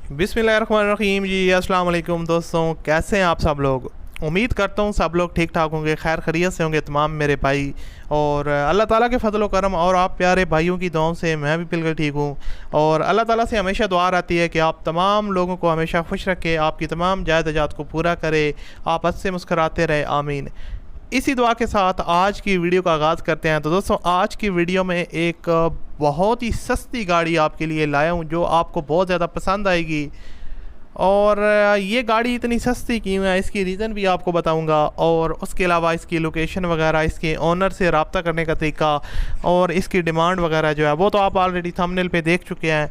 बिस्मिल्लाहिर्रहमानिर्रहीम जी। अस्सलाम वालेकुम दोस्तों, कैसे हैं आप सब लोग। उम्मीद करता हूँ सब लोग ठीक ठाक होंगे, खैर खैरियत से होंगे तमाम मेरे भाई। और अल्लाह ताला के फजल व करम और आप प्यारे भाइयों की दुआओं से मैं भी बिल्कुल ठीक हूँ। और अल्लाह ताला से हमेशा दुआ रहती है कि आप तमाम लोगों को हमेशा खुश रखे, आपकी तमाम जायदाद को पूरा करे, आप हंसते मुस्कराते रहे, आमीन। इसी दुआ के साथ आज की वीडियो का आगाज़ करते हैं। तो दोस्तों, आज की वीडियो में एक बहुत ही सस्ती गाड़ी आपके लिए लाया हूँ जो आपको बहुत ज़्यादा पसंद आएगी। और ये गाड़ी इतनी सस्ती क्यों है, इसकी रीज़न भी आपको बताऊंगा। और उसके अलावा इसकी लोकेशन वगैरह, इसके ओनर से रब्ता करने का तरीका और इसकी डिमांड वगैरह जो है वो तो आप ऑलरेडी थंबनेल पे देख चुके हैं।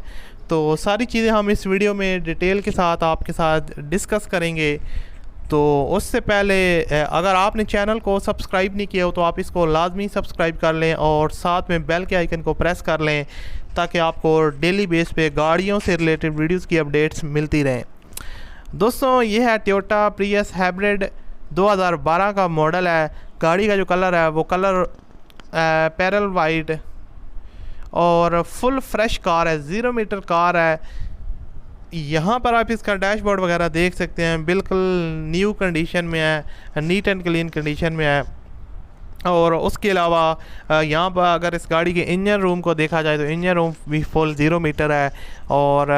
तो सारी चीज़ें हम इस वीडियो में डिटेल के साथ आपके साथ डिस्कस करेंगे। तो उससे पहले अगर आपने चैनल को सब्सक्राइब नहीं किया हो तो आप इसको लाजमी सब्सक्राइब कर लें और साथ में बेल के आइकन को प्रेस कर लें ताकि आपको डेली बेस पे गाड़ियों से रिलेटेड वीडियोस की अपडेट्स मिलती रहें। दोस्तों, ये है टोयोटा प्रियस हाइब्रिड 2012 का मॉडल है। गाड़ी का जो कलर है वो कलर पैरल वाइट और फुल फ्रेश कार है, 0 मीटर कार है। यहाँ पर आप इसका डैशबोर्ड वगैरह देख सकते हैं, बिल्कुल न्यू कंडीशन में है, नीट एंड क्लीन कंडीशन में है। और उसके अलावा यहाँ पर अगर इस गाड़ी के इंजन रूम को देखा जाए तो इंजन रूम भी फुल 0 मीटर है और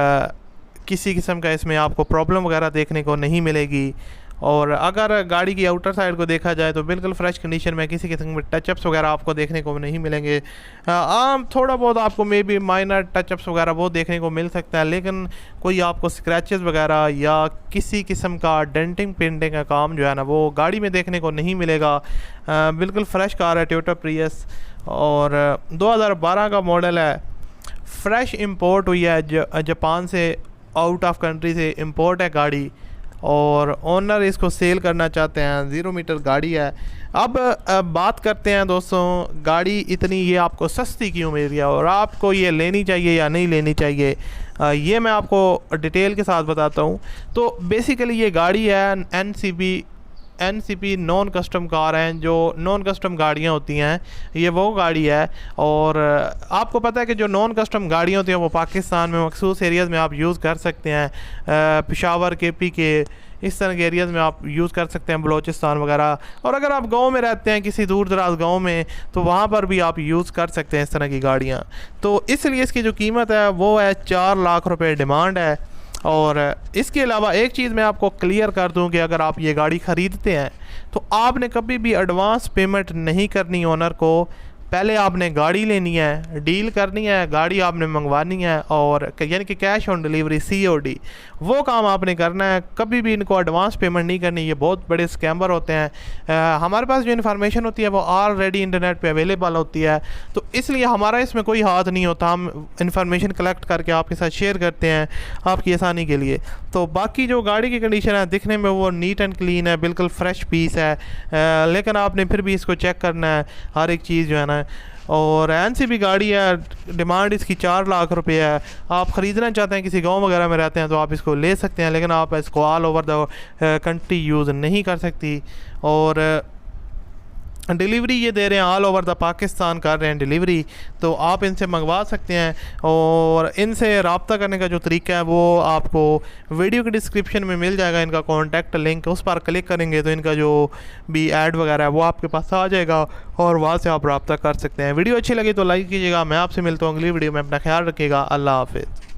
किसी किस्म का इसमें आपको प्रॉब्लम वगैरह देखने को नहीं मिलेगी। और अगर गाड़ी की आउटर साइड को देखा जाए तो बिल्कुल फ्रेश कंडीशन में, किसी किस्म के टचअप्स वगैरह आपको देखने को नहीं मिलेंगे। आम थोड़ा बहुत आपको मे बी माइनर टचअप्स वगैरह वो देखने को मिल सकता है, लेकिन कोई आपको स्क्रैचेस वगैरह या किसी किस्म का डेंटिंग पेंटिंग का काम जो है ना वो गाड़ी में देखने को नहीं मिलेगा। बिल्कुल फ्रेश कार है टोयोटा प्रियस और 2012 का मॉडल है। फ्रेश इंपोर्ट हुई है जापान से, आउट ऑफ कंट्री से इंपोर्ट है गाड़ी और ओनर इसको सेल करना चाहते हैं। 0 मीटर गाड़ी है। अब बात करते हैं दोस्तों, गाड़ी इतनी ये आपको सस्ती क्यों मिल रही है और आपको ये लेनी चाहिए या नहीं लेनी चाहिए, ये मैं आपको डिटेल के साथ बताता हूँ। तो बेसिकली ये गाड़ी है एनसीपी नॉन कस्टम कार हैं। जो नॉन कस्टम गाड़ियाँ होती हैं ये वो गाड़ी है। और आपको पता है कि जो नॉन कस्टम गाड़ियाँ होती हैं वो पाकिस्तान में मखसूस एरियाज़ में आप यूज़ कर सकते हैं, पेशावर KP के इस तरह के एरियाज़ में आप यूज़ कर सकते हैं, बलोचिस्तान वगैरह। और अगर आप गांव में रहते हैं किसी दूर दराज गांव में तो वहाँ पर भी आप यूज़ कर सकते हैं इस तरह की गाड़ियाँ। तो इसलिए इसकी जो कीमत है वो है 4 लाख रुपए डिमांड है। और इसके अलावा एक चीज़ मैं आपको क्लियर कर दूं कि अगर आप ये गाड़ी ख़रीदते हैं तो आपने कभी भी एडवांस पेमेंट नहीं करनी ओनर को। पहले आपने गाड़ी लेनी है, डील करनी है, गाड़ी आपने मंगवानी है और यानी कि कैश ऑन डिलीवरी COD वो काम आपने करना है। कभी भी इनको एडवांस पेमेंट नहीं करनी, ये बहुत बड़े स्कैमर होते हैं। हमारे पास जो इन्फॉर्मेशन होती है वो ऑलरेडी इंटरनेट पे अवेलेबल होती है, तो इसलिए हमारा इसमें कोई हाथ नहीं होता। हम इन्फॉर्मेशन कलेक्ट करके आपके साथ शेयर करते हैं आपकी आसानी के लिए। तो बाकी जो गाड़ी की कंडीशन है दिखने में वो नीट एंड क्लीन है, बिल्कुल फ्रेश पीस है, लेकिन आपने फिर भी इसको चेक करना है हर एक चीज़ जो है ना। और NCP गाड़ी है, डिमांड इसकी 4 लाख रुपए है। आप ख़रीदना चाहते हैं, किसी गांव वगैरह में रहते हैं तो आप इसको ले सकते हैं, लेकिन आप इसको all over the country use नहीं कर सकती। और डिलीवरी ये दे रहे हैं, ऑल ओवर द पाकिस्तान कर रहे हैं डिलीवरी, तो आप इनसे मंगवा सकते हैं। और इनसे रब्ता करने का जो तरीका है वो आपको वीडियो के डिस्क्रिप्शन में मिल जाएगा, इनका कॉन्टैक्ट लिंक, उस पर क्लिक करेंगे तो इनका जो भी ऐड वगैरह है वो आपके पास आ जाएगा और वहाँ से आप रब्ता कर सकते हैं। वीडियो अच्छी लगी तो लाइक कीजिएगा। मैं आपसे मिलता हूँ अगली वीडियो में, अपना ख्याल रखिएगा। अल्लाह हाफिज़।